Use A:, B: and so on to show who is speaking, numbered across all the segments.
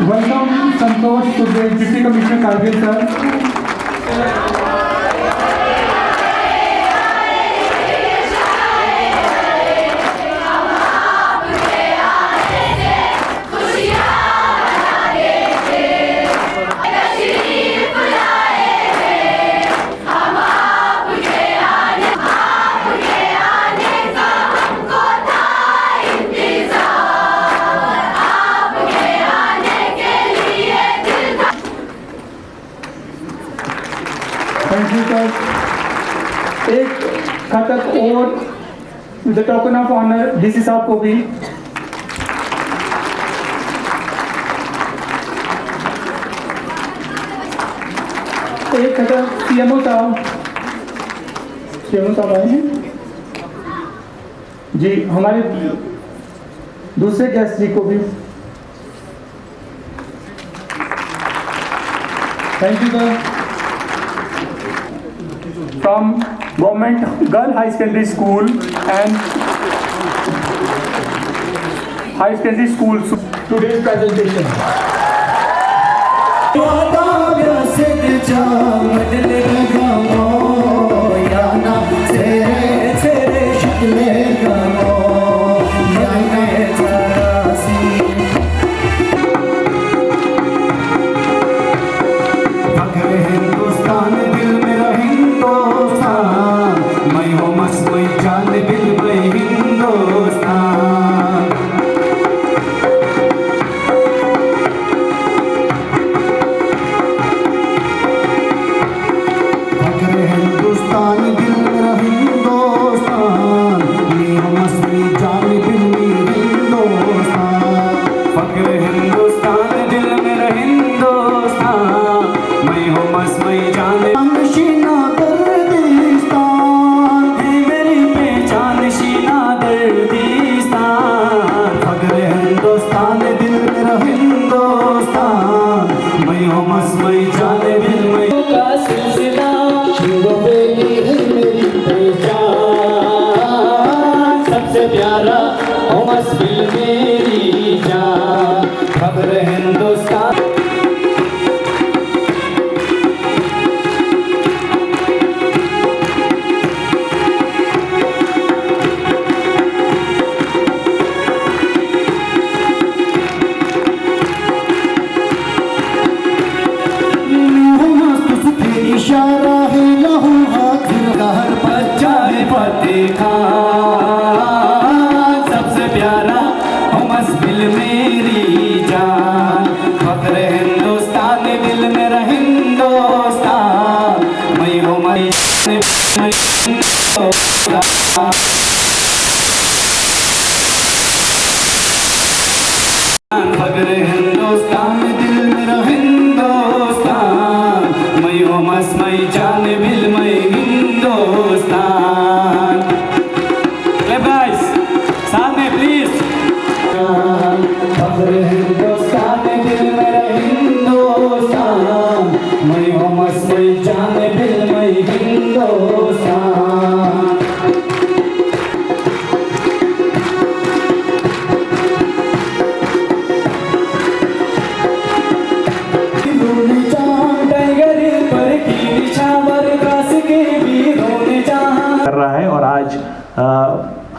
A: Welcome Santosh to the Deputy Commissioner Kargil sir. Thank you sir. एक खतक और with the token of honour DC साहब को भी एक खतक सीएमओ साहब आए हैं जी। हमारे दूसरे गेस्ट जी को भी thank you sir. From Government Girl High Secondary School and High Secondary School, today's presentation.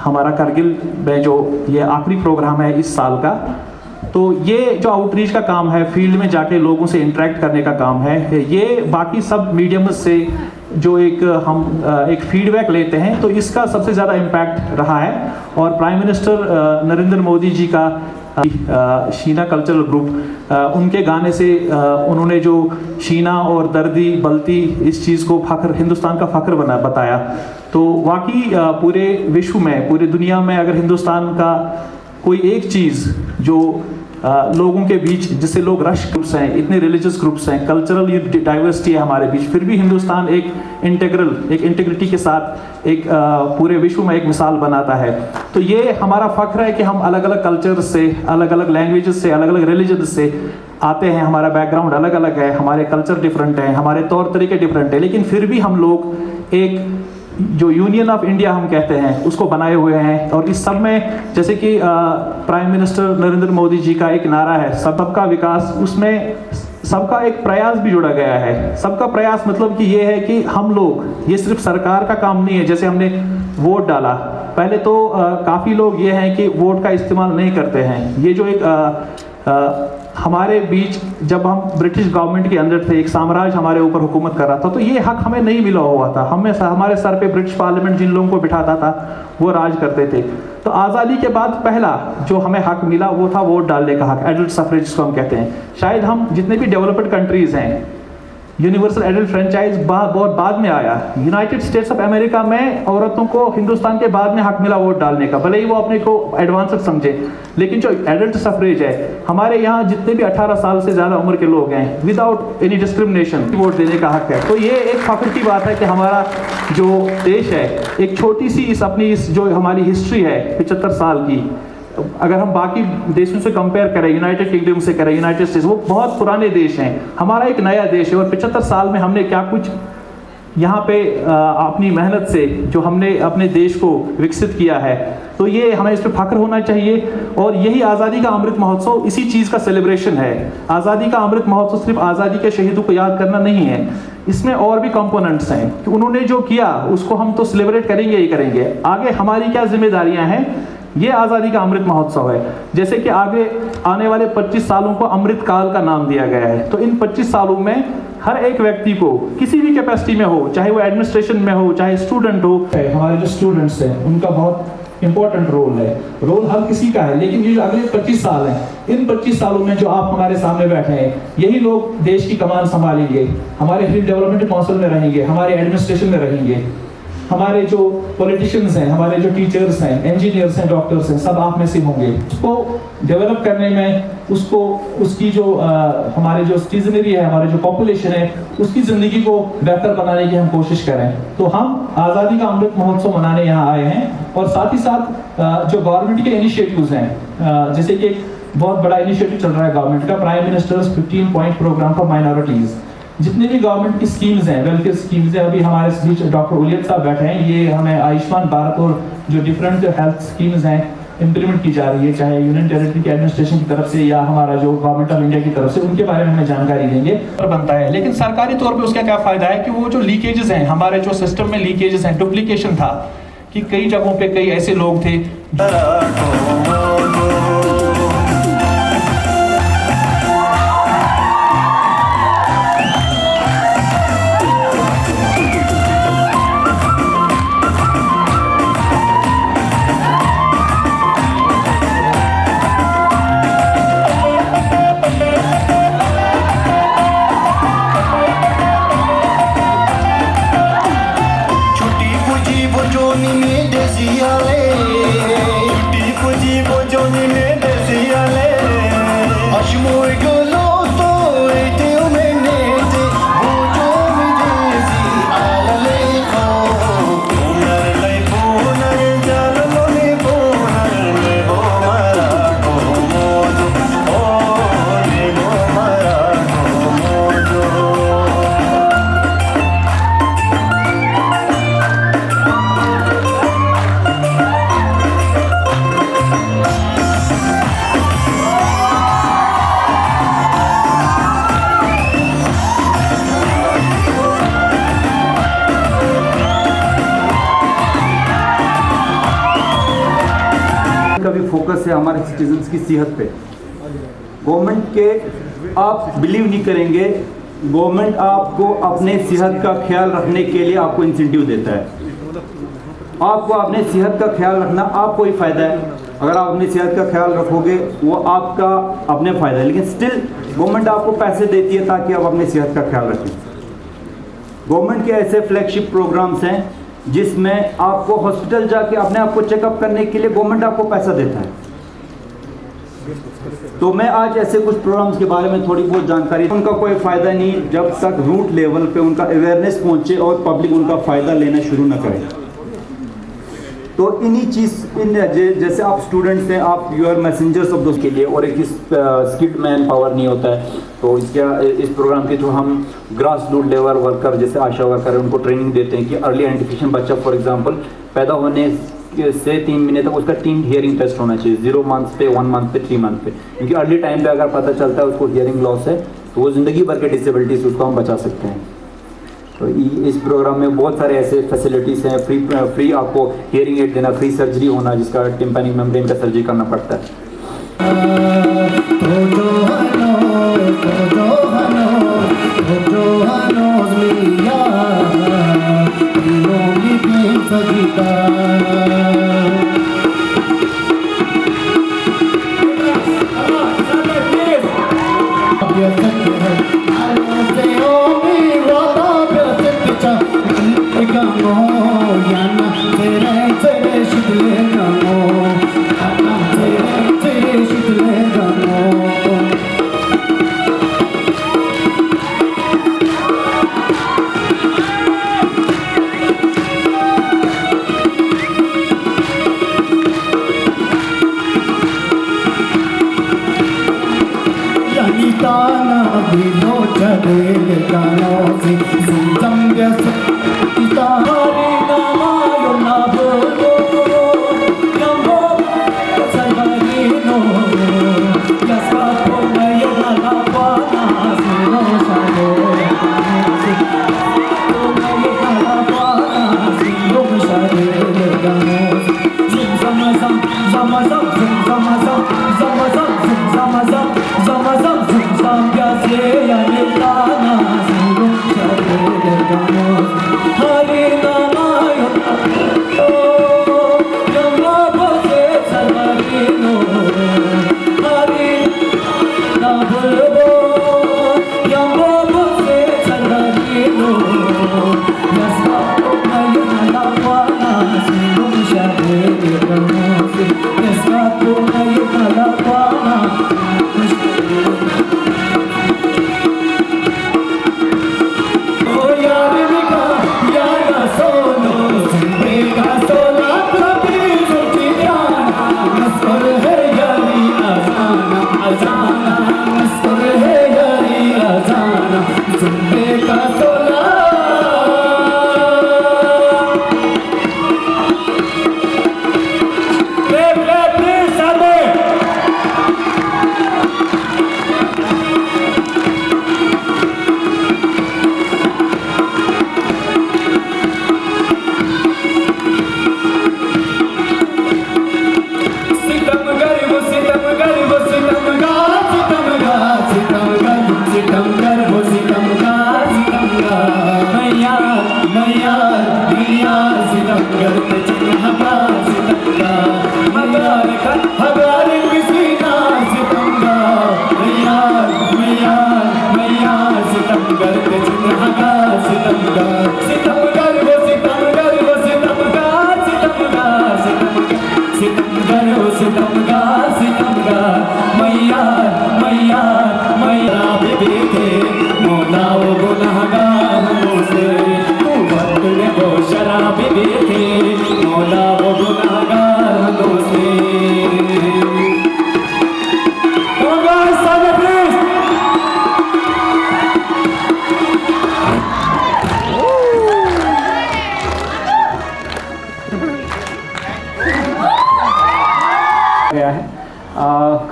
B: हमारा करगिल में जो ये आखिरी प्रोग्राम है इस साल का, तो ये जो आउटरीच का काम है, फील्ड में जाके लोगों से इंटरेक्ट करने का काम है, ये बाकी सब मीडियम्स से जो हम एक फीडबैक लेते हैं, तो इसका सबसे ज़्यादा इम्पैक्ट रहा है। और प्राइम मिनिस्टर नरेंद्र मोदी जी का शीना कल्चरल ग्रुप, उनके गाने से उन्होंने जो शीना और दर्दी बलती इस चीज़ को फ़ख्र, हिंदुस्तान का फ़ख्र बताया। तो वाकई पूरे विश्व में, पूरे दुनिया में अगर हिंदुस्तान का कोई एक चीज़ जो लोगों के बीच, जिससे लोग रश ग्रुप्स हैं, इतने रिलीजियस ग्रुप्स हैं, कल्चरल डाइवर्सिटी है हमारे बीच, फिर भी हिंदुस्तान एक इंटीग्रिटी के साथ एक पूरे विश्व में एक मिसाल बनाता है। तो ये हमारा फ़ख्र है कि हम अलग अलग कल्चर से, अलग अलग लैंग्वेजेस से, अलग अलग रिलीजन से आते हैं, हमारा बैकग्राउंड अलग अलग है, हमारे कल्चर डिफरेंट हैं, हमारे तौर तरीके डिफरेंट हैं, लेकिन फिर भी हम लोग एक जो यूनियन ऑफ इंडिया हम कहते हैं उसको बनाए हुए हैं। और इस सब में जैसे कि प्राइम मिनिस्टर नरेंद्र मोदी जी का एक नारा है सबका विकास, उसमें सबका एक प्रयास भी जुड़ा गया है। सबका प्रयास मतलब कि ये है कि हम लोग, ये सिर्फ सरकार का काम नहीं है। जैसे हमने वोट डाला, पहले तो काफ़ी लोग ये हैं कि वोट का इस्तेमाल नहीं करते हैं। ये जो एक हमारे बीच जब हम ब्रिटिश गवर्नमेंट के अंदर थे, एक साम्राज्य हमारे ऊपर हुकूमत कर रहा था, तो ये हक हमें नहीं मिला हुआ था। हमारे सर पे ब्रिटिश पार्लियामेंट जिन लोगों को बिठाता था वो राज करते थे। तो आज़ादी के बाद पहला जो हमें हक मिला वो था वोट डालने का हक, एडल्ट सफरेज जिसको हम कहते हैं। शायद हम जितने भी डेवलप्ड कंट्रीज़ हैं, यूनिवर्सल एडल्ट फ्रेंचाइज बहुत बाद में आया। यूनाइटेड स्टेट्स ऑफ अमेरिका में औरतों को हिंदुस्तान के बाद में हक मिला वोट डालने का, भले ही वो अपने को एडवांस्ड समझे। लेकिन जो एडल्ट सफरेज है, हमारे यहाँ जितने भी 18 साल से ज़्यादा उम्र के लोग हैं, विदाउट एनी डिस्क्रिमिनेशन वोट देने का हक है। तो ये एक फख्र की बात है कि हमारा जो देश है, एक छोटी सी इस जो हमारी हिस्ट्री है 75 साल की, अगर हम बाकी देशों से कंपेयर करें, यूनाइटेड किंगडम से करें, यूनाइटेड स्टेट्स, वो बहुत पुराने देश हैं। हमारा एक नया देश है और 75 साल में हमने क्या कुछ यहाँ पे अपनी मेहनत से जो हमने अपने देश को विकसित किया है, तो ये हमें इस पर फख्र होना चाहिए। और यही आज़ादी का अमृत महोत्सव इसी चीज़ का सेलिब्रेशन है। आज़ादी का अमृत महोत्सव सिर्फ आज़ादी के शहीदों को याद करना नहीं है, इसमें और भी कंपोनेंट्स हैं कि उन्होंने जो किया उसको हम तो सेलिब्रेट करेंगे ही करेंगे। आगे हमारी क्या जिम्मेदारियाँ हैं, ये आज़ादी का अमृत महोत्सव है। जैसे कि आगे आने वाले 25 सालों को अमृत काल का नाम दिया गया है। तो इन 25 सालों में हर एक व्यक्ति को किसी भी कैपेसिटी में हो, चाहे वो एडमिनिस्ट्रेशन में हो, चाहे स्टूडेंट हो, हमारे जो स्टूडेंट्स हैं उनका बहुत इंपॉर्टेंट रोल है। रोल हर किसी का है, लेकिन ये जो अगले 25 साल हैं, इन 25 सालों में जो आप हमारे सामने बैठे हैं, यही लोग देश की कमान संभालेंगे, हमारे हिल डेवलपमेंट काउंसिल में रहेंगे, हमारे एडमिनिस्ट्रेशन में रहेंगे, हमारे जो पॉलिटिशियंस हैं, हमारे जो टीचर्स हैं, इंजीनियर्स हैं, डॉक्टर्स हैं, सब आप में से होंगे। उसको डेवलप करने में, उसको उसकी जो हमारे जो सिटीजनरी है, हमारे जो पॉपुलेशन है, उसकी ज़िंदगी को बेहतर बनाने की हम कोशिश करें। तो हम आज़ादी का अमृत महोत्सव मनाने यहाँ आए हैं। और साथ ही साथ जो गवर्नमेंट के इनिशिएटिव्स हैं, जैसे कि एक बहुत बड़ा इनिशिएटिव चल रहा है गवर्नमेंट का, prime minister's 15 point programme for minorities. जितने भी गवर्नमेंट की स्कीम्स हैं, वेलफेयर स्कीम्स हैं, अभी हमारे बीच डॉक्टर उलियत साहब बैठे हैं, ये हमें आयुष्मान भारत और जो डिफरेंट हेल्थ स्कीम्स हैं इम्प्लीमेंट की जा रही है, चाहे यूनियन टेरिटरी की एडमिनिस्ट्रेशन की तरफ से या हमारा जो गवर्नमेंट ऑफ इंडिया की तरफ से, उनके बारे में हमें जानकारी देंगे और बनता है। लेकिन सरकारी तौर पे उसका क्या फ़ायदा है कि वो जो लीकेजेस हैं, हमारे जो सिस्टम में लीकेजेस हैं, डुप्लीकेशन था कि कई जगहों पे कई ऐसे लोग थे
C: का भी फोकस है हमारे सिटीजन्स की सेहत पे। गवर्नमेंट के आप बिलीव नहीं करेंगे, गवर्नमेंट आपको अपने सेहत का ख्याल रखने के लिए आपको इंसेंटिव देता है। आपको अपने सेहत का ख्याल रखना आपको ही फ़ायदा है। अगर आप अपनी सेहत का ख्याल रखोगे वो आपका अपने फ़ायदा है, लेकिन स्टिल गवर्नमेंट आपको पैसे देती है ताकि आप अपनी सेहत का ख्याल रखें। गवर्नमेंट के ऐसे फ्लैगशिप प्रोग्राम्स हैं जिसमें आपको हॉस्पिटल जाके अपने आप को चेकअप करने के लिए गवर्नमेंट आपको पैसा देता है। तो मैं आज ऐसे कुछ प्रोग्राम्स के बारे में थोड़ी बहुत जानकारी, उनका कोई फ़ायदा नहीं जब तक रूट लेवल पे उनका अवेयरनेस पहुंचे और पब्लिक उनका फ़ायदा लेना शुरू न करे। तो इन्हीं जैसे आप स्टूडेंट्स हैं, आप यू आर मैसेंजर्स ऑफ दोस्त के लिए, और एक स्किल्ड मैन पावर नहीं होता है। तो इस प्रोग्राम के थ्रू हम ग्रास रूट लेवल वर्कर जैसे आशा वर्कर उनको ट्रेनिंग देते हैं कि अर्ली आइडेंटिफिकेशन बच्चा फॉर एग्जांपल पैदा होने से 3 महीने तक उसका 3 हियरिंग टेस्ट होना चाहिए, 0 मंथ पे, 1 मंथ पे, 3 मंथ पे, क्योंकि अर्ली टाइम पे अगर पता चलता है उसको हियरिंग लॉस है तो वो ज़िंदगी भर के डिसेबिलिटी से उसको हम बचा सकते हैं। तो इस प्रोग्राम में बहुत सारे ऐसे फैसिलिटीज़ हैं, फ्री आपको हियरिंग एड देना, फ्री सर्जरी होना जिसका टिम्पैनिक मेम्ब्रेन का सर्जरी करना पड़ता है।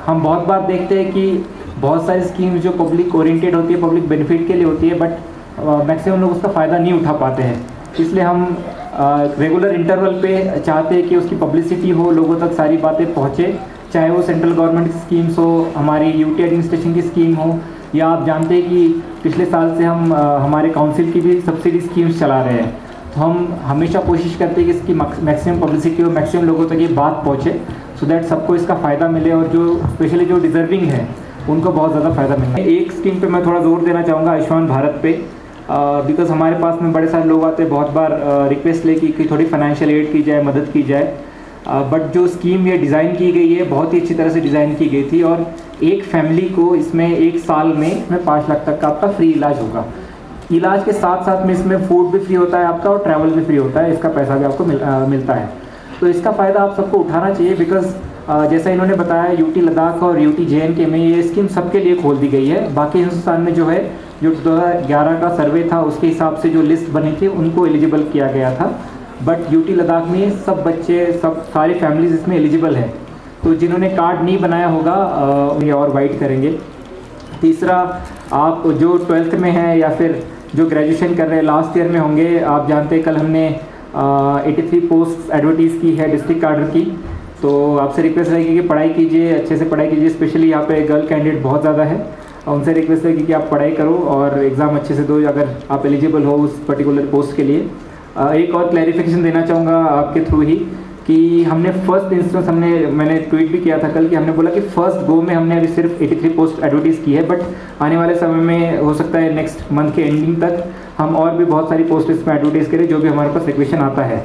D: हम बहुत बार देखते हैं कि बहुत सारी स्कीम्स जो पब्लिक ओरिएंटेड होती है, पब्लिक बेनिफिट के लिए होती है, बट मैक्सिमम लोग उसका फ़ायदा नहीं उठा पाते हैं। इसलिए हम रेगुलर इंटरवल पे चाहते हैं कि उसकी पब्लिसिटी हो, लोगों तक सारी बातें पहुँचे, चाहे वो सेंट्रल गवर्नमेंट की स्कीम्स हो, हमारी यूटी एडमिनिस्ट्रेशन की स्कीम हो, या आप जानते हैं कि पिछले साल से हम हमारे काउंसिल की भी सब्सिडी स्कीम्स चला रहे हैं। तो हम हमेशा कोशिश करते हैं कि इसकी मैक्सिमम पब्लिसिटी हो, मैक्सिमम लोगों तक ये बात पहुँचे, सो दैट सबको इसका फ़ायदा मिले और जो स्पेशली जो डिज़र्विंग है उनको बहुत ज़्यादा फ़ायदा मिले। एक स्कीम पे मैं थोड़ा जोर देना चाहूँगा, आयुष्मान भारत पे, बिकॉज हमारे पास में बड़े सारे लोग आते हैं, बहुत बार रिक्वेस्ट ले कि थोड़ी फाइनेंशियल एड की जाए, मदद की जाए, बट जो स्कीम ये डिज़ाइन की गई है बहुत ही अच्छी तरह से डिज़ाइन की गई थी, और एक फैमिली को इसमें 1 साल में 5 लाख तक का आपका फ्री इलाज होगा। इलाज के साथ साथ में इसमें फूड भी फ्री होता है आपका और ट्रैवल भी फ्री होता है, इसका पैसा भी आपको मिलता है। तो इसका फ़ायदा आप सबको उठाना चाहिए, बिकॉज जैसा इन्होंने बताया यूटी लद्दाख और यूटी JNK में ये स्कीम सबके लिए खोल दी गई है। बाकी हिंदुस्तान में जो है जो 2011 का सर्वे था उसके हिसाब से जो लिस्ट बनी थी उनको एलिजिबल किया गया था, बट यूटी लद्दाख में सब बच्चे सब सारी फैमिलीज इसमें एलिजिबल है। तो जिन्होंने कार्ड नहीं बनाया होगा ये और वाइट करेंगे। तीसरा, आप जो 12th में हैं या फिर जो ग्रेजुएशन कर रहे हैं लास्ट ईयर में होंगे, आप जानते हैं कल हमने 83 पोस्ट एडवर्टीज़ की है डिस्ट्रिक्ट कार्डर की, तो आपसे रिक्वेस्ट रहेगी कि पढ़ाई कीजिए, अच्छे से पढ़ाई कीजिए। स्पेशली यहाँ पे गर्ल कैंडिडेट बहुत ज़्यादा है, उनसे रिक्वेस्ट रहेगी कि आप पढ़ाई करो और एग्ज़ाम अच्छे से दो अगर आप एलिजिबल हो उस पर्टिकुलर पोस्ट के लिए। एक और क्लैरिफिकेशन देना चाहूँगा आपके थ्रू ही कि हमने फर्स्ट इंस्टेंस मैंने ट्वीट भी किया था कल कि हमने बोला कि फर्स्ट गो में हमने अभी सिर्फ 83 पोस्ट एडवर्टीज़ की है, बट आने वाले समय में हो सकता है नेक्स्ट मंथ के एंडिंग तक हम और भी बहुत सारी पोस्ट इसमें एडवर्टाइज़ करें जो भी हमारे पास रिक्वेशन आता है।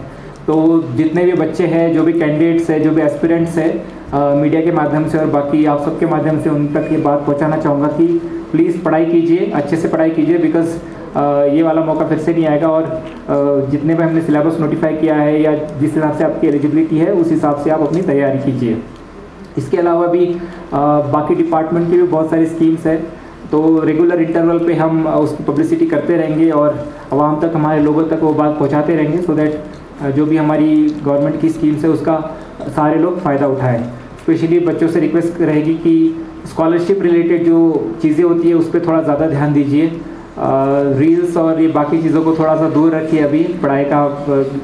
D: तो जितने भी बच्चे हैं, जो भी कैंडिडेट्स हैं, जो भी एस्पिरेंट्स हैं, मीडिया के माध्यम से और बाकी आप सबके माध्यम से उन तक ये बात पहुंचाना चाहूँगा कि प्लीज़ पढ़ाई कीजिए, अच्छे से पढ़ाई कीजिए, बिकॉज ये वाला मौका फिर से नहीं आएगा। और जितने भी हमने सिलेबस नोटिफाई किया है या जिस हिसाब से आपकी एलिजिबिलिटी है उस हिसाब से आप अपनी तैयारी कीजिए। इसके अलावा भी बाकी डिपार्टमेंट की भी बहुत सारी स्कीम्स है, तो रेगुलर इंटरवल पे हम उसकी पब्लिसिटी करते रहेंगे और आवाम तक, हमारे लोगों तक वो बात पहुंचाते रहेंगे, सो दैट जो भी हमारी गवर्नमेंट की स्कीम्स है उसका सारे लोग फ़ायदा उठाएं। स्पेशली बच्चों से रिक्वेस्ट रहेगी कि स्कॉलरशिप रिलेटेड जो चीज़ें होती है उस पर थोड़ा ज़्यादा ध्यान दीजिए। रील्स और ये बाकी चीज़ों को थोड़ा सा दूर रखिए। अभी पढ़ाई का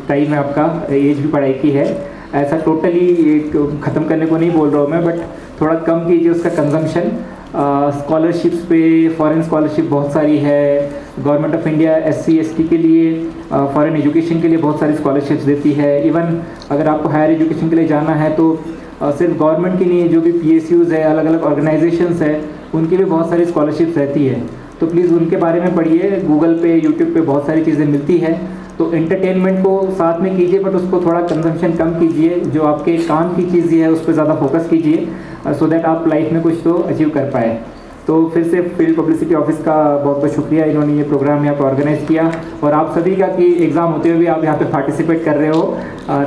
D: टाइम है, आपका एज भी पढ़ाई की है, ऐसा टोटली ख़त्म करने को नहीं बोल रहा हूँ मैं, बट थोड़ा कम कीजिए उसका कंजम्पशन। स्कॉलरशिप्स पे फॉरेन स्कॉलरशिप बहुत सारी है, government of India SC ST के लिए फॉरेन एजुकेशन के लिए बहुत सारी स्कॉलरशिप्स देती है। इवन अगर आपको हायर एजुकेशन के लिए जाना है तो सिर्फ गवर्नमेंट की नहीं, जो भी PSUs है, अलग अलग ऑर्गेनाइजेशंस है, उनके लिए बहुत सारी स्कॉलरशिप्स रहती है, तो प्लीज़ उनके बारे में पढ़िए। गूगल पे, यूट्यूब पे बहुत सारी चीज़ें मिलती है, तो एंटरटेनमेंट को साथ में कीजिए बट उसको थोड़ा कंजम्पशन कम कीजिए। जो आपके काम की चीज़ है उस पर ज़्यादा फोकस कीजिए, सो दैट आप लाइफ में कुछ तो अचीव कर पाए। तो फिर से फील्ड पब्लिसिटी ऑफिस का बहुत बहुत शुक्रिया, इन्होंने ये प्रोग्राम यहाँ पर ऑर्गेनाइज़ किया और आप सभी का कि एग्ज़ाम होते हुए भी आप यहाँ पे पार्टिसिपेट कर रहे हो।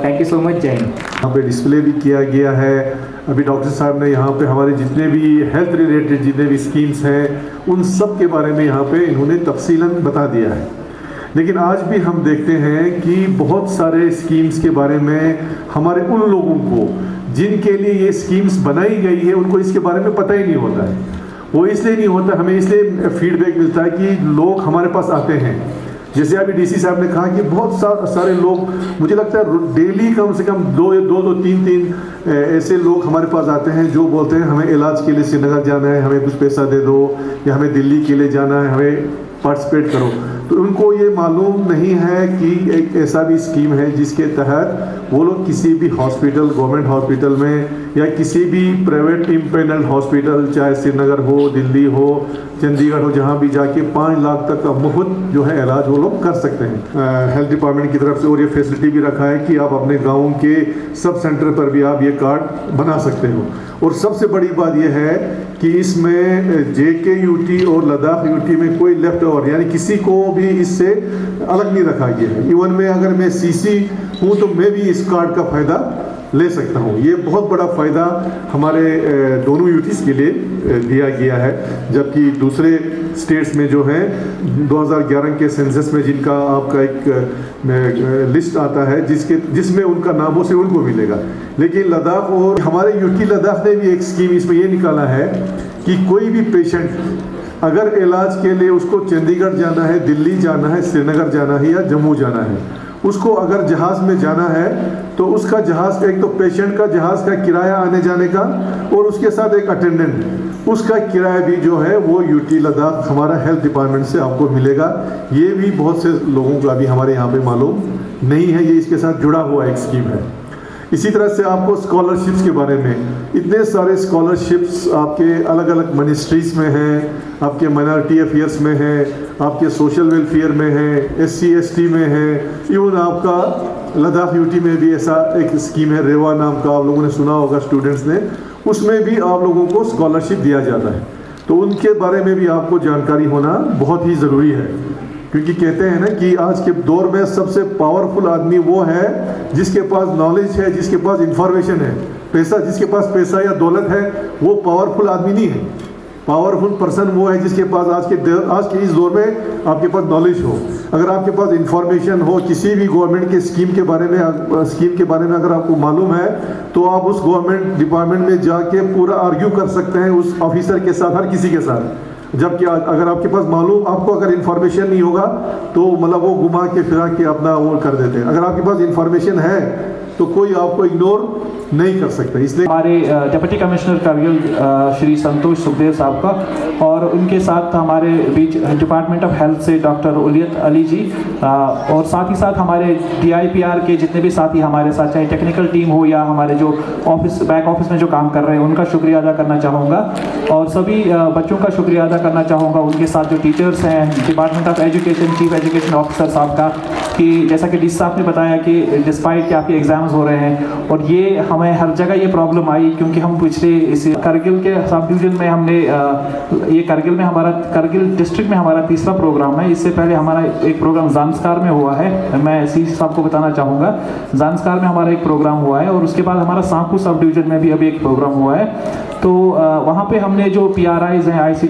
D: Thank you so much. जय हिंद।
E: यहाँ पे डिस्प्ले भी किया गया है। अभी डॉक्टर साहब ने यहाँ पे हमारे जितने भी हेल्थ रिलेटेड जितने भी स्कीम्स हैं उन सब के बारे में यहाँ पे इन्होंने तफसीलन बता दिया है। लेकिन आज भी हम देखते हैं कि बहुत सारे स्कीम्स के बारे में हमारे उन लोगों को जिनके लिए ये स्कीम्स बनाई गई है उनको इसके बारे में पता ही नहीं होता है। वो इसलिए नहीं होता, हमें इसलिए फीडबैक मिलता है कि लोग हमारे पास आते हैं, जैसे अभी DC साहब ने कहा कि बहुत सारे लोग, मुझे लगता है डेली कम से कम दो 3 ऐसे लोग हमारे पास आते हैं जो बोलते हैं हमें इलाज के लिए श्रीनगर जाना है, हमें कुछ पैसा दे दो, या हमें दिल्ली के लिए जाना है, हमें पार्टिसिपेट करो। तो उनको ये मालूम नहीं है कि एक ऐसा भी स्कीम है जिसके तहत वो लोग किसी भी हॉस्पिटल, गवर्नमेंट हॉस्पिटल में या किसी भी प्राइवेट इम्पेनल्ड हॉस्पिटल, चाहे श्रीनगर हो, दिल्ली हो, चंडीगढ़ हो, जहाँ भी जाके 5 लाख तक का मुफ्त जो है इलाज वो लोग कर सकते हैं हेल्थ डिपार्टमेंट की तरफ से। और ये फैसिलिटी भी रखा है कि आप अपने गाँव के सब सेंटर पर भी आप ये कार्ड बना सकते हो। और सबसे बड़ी बात यह है कि इसमें JK UT और लद्दाख UT में कोई लेफ्ट ओवर यानी किसी को भी इससे अलग नहीं रखा गया है। इवन में अगर मैं CC हूँ तो मैं भी इस कार्ड का फ़ायदा ले सकता हूँ। ये बहुत बड़ा फ़ायदा हमारे दोनों UTs के लिए दिया गया है, जबकि दूसरे स्टेट्स में जो है 2011 के सेंसस में जिनका आपका एक लिस्ट आता है जिसमें उनका नाम हो से उनको मिलेगा। लेकिन लद्दाख और हमारे UT लद्दाख ने भी एक स्कीम इसमें ये निकाला है कि कोई भी पेशेंट अगर इलाज के लिए उसको चंडीगढ़ जाना है, दिल्ली जाना है, श्रीनगर जाना है या जम्मू जाना है, उसको अगर जहाज़ में जाना है तो उसका जहाज़ का एक तो पेशेंट का जहाज़ का किराया आने जाने का और उसके साथ एक अटेंडेंट, उसका किराया भी जो है वो UT लद्दाख हमारा हेल्थ डिपार्टमेंट से आपको मिलेगा। ये भी बहुत से लोगों को अभी हमारे यहाँ पे मालूम नहीं है, ये इसके साथ जुड़ा हुआ एक स्कीम है। इसी तरह से आपको स्कॉलरशिप्स के बारे में इतने सारे स्कॉलरशिप्स आपके अलग अलग मिनिस्ट्रीज में हैं, आपके माइनॉरिटी अफेयर्स में हैं, आपके सोशल वेलफेयर में हैं, SC ST में हैं, इवन आपका लद्दाख UT में भी ऐसा एक स्कीम है रेवा नाम का, आप लोगों ने सुना होगा स्टूडेंट्स ने, उसमें भी आप लोगों को स्कॉलरशिप दिया जाता है। तो उनके बारे में भी आपको जानकारी होना बहुत ही ज़रूरी है। क्योंकि कहते हैं ना कि आज के दौर में सबसे पावरफुल आदमी वो है जिसके पास नॉलेज है, जिसके पास इंफॉर्मेशन है। पैसा, जिसके पास पैसा या दौलत है वो पावरफुल आदमी नहीं है। पावरफुल पर्सन वो है जिसके पास आज के इस दौर में आपके पास नॉलेज हो। अगर आपके पास इंफॉर्मेशन हो किसी भी गवर्नमेंट के स्कीम के बारे में अगर आपको मालूम है तो आप उस गवर्नमेंट डिपार्टमेंट में जाके पूरा आर्ग्यू कर सकते हैं उस ऑफिसर के साथ, हर किसी के साथ। जबकि अगर आपके पास मालूम, आपको अगर इंफॉर्मेशन नहीं होगा तो मतलब वो घुमा के फिरा के अपना वो कर देते हैं। अगर आपके पास इंफॉर्मेशन है तो कोई आपको इग्नोर नहीं कर सकता। इसलिए
B: हमारे डिप्टी कमिश्नर कारगिल श्री संतोष सुखदेव साहब का और उनके साथ हमारे बीच डिपार्टमेंट ऑफ हेल्थ से डॉक्टर उलियत अली जी और साथ ही साथ हमारे DIPR के जितने भी साथी हमारे साथ, चाहे टेक्निकल टीम हो या हमारे जो बैक ऑफिस में जो काम कर रहे हैं, उनका शुक्रिया अदा करना चाहूँगा। और सभी बच्चों का शुक्रिया अदा करना चाहूँगा, उनके साथ जो टीचर्स हैं, department of education chief education officer साहब का, कि जैसा कि DC साहब ने बताया कि डिस्पाइट कि आपके एग्जाम्स हो रहे हैं और ये हमें हर जगह ये प्रॉब्लम आई, क्योंकि हम पिछले इस करगिल के सब डिवीज़न में हमने ये करगिल डिस्ट्रिक्ट में हमारा तीसरा प्रोग्राम है। इससे पहले हमारा एक प्रोग्राम ज़ांस्कार में हुआ है। मैं CC साहब को बताना चाहूँगा, ज़ांस्कार में हमारा एक प्रोग्राम हुआ है और उसके बाद हमारा सांकू सब डिवीज़न में भी अभी एक प्रोग्राम हुआ है। तो वहाँ पे हमने जो PRIs हैं, ICT